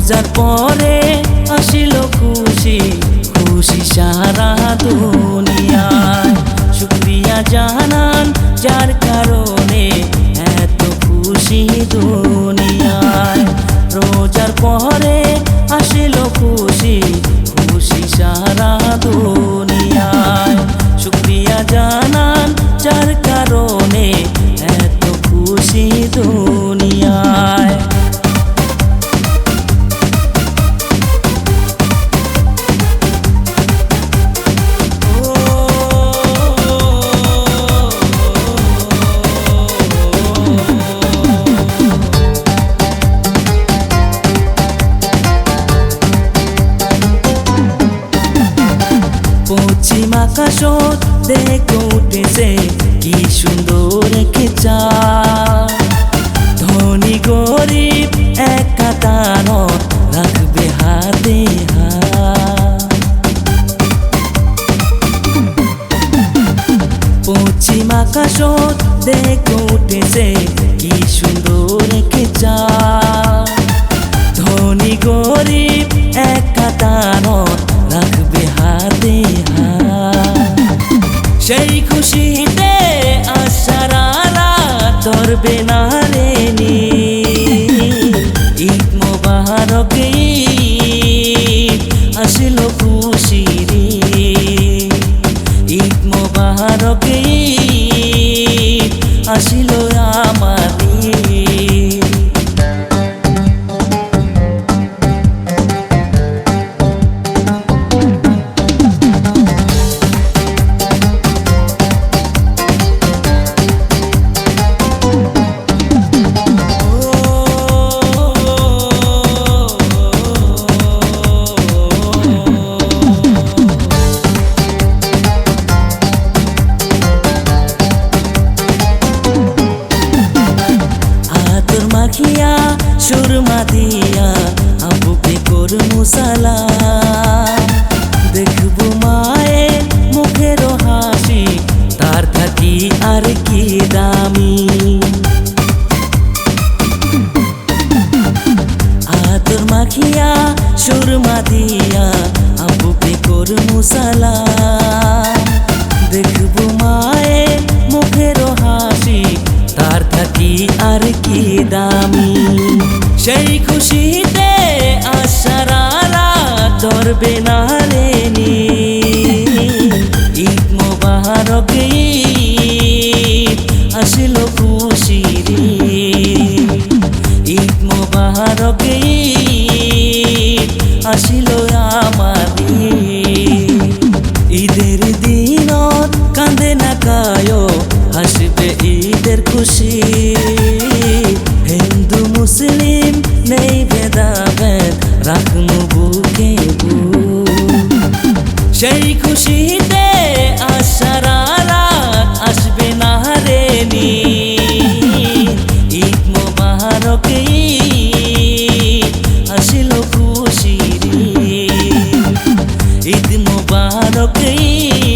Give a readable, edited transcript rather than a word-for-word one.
রোজার পরে আসিল খুশি খুশি সারা দুনিয়ায়। শুকরিয়া জানান যার কারণে এত খুশি দুনিয়ায়। রোজার পরে আসিল খুশি খুশি সারা দুনিয়ায়। শুকরিয়া জানান যার কারণে এত খুশি দুনিয়ায়। পশ্চিম আকাশত দেখো উঠেছে কি সুন্দর এক চাঁদ। ধনী গরিব এক কাতারত রাখবে হাতে হাত। পশ্চিম আকাশত দেখো উঠেছে কি সুন্দর এক চাঁদ। ধনী গরিব এক কাতারত রাখবে হাতে হাত। সেই খুশিতে আশারা ধরবে না রে নি। ঈদ মোবারক ঈদ আসিল খুশি রে। ঈদ মোবারক ঈদ আসিল আমার ঈদ। মাখিয়া সুরমা দিয়া আবুকে করমু সালাম। দেখবো মায়ের মুখের হাসি তার থাকি আর কি দামি। আদর মাখিয়া সুরমা দিয়া আবুকে করমু সালাম। দেখবো মায়ের মুখের হাসি তার থাকি আর কি দামি। সেই খুশিতে আশারা ধরবে না রে নি। ঈদ মোবারক ঈদ আসিল খুশি রে। ঈদ মোবারক ঈদ আসিল আমার ঈদ। ঈদের দিনত কান্দে না কায়ো হাসবে ঈদের খুশি। হিন্দু মুসলিম নেই ভেদাভেদ রাখমু বুকে বুক। সেই খুশিতে আশারা আসবে না রে নি। ঈদ মোবারক ঈদ আসিল খুশি রে। ঈদ মোবারক ঈদ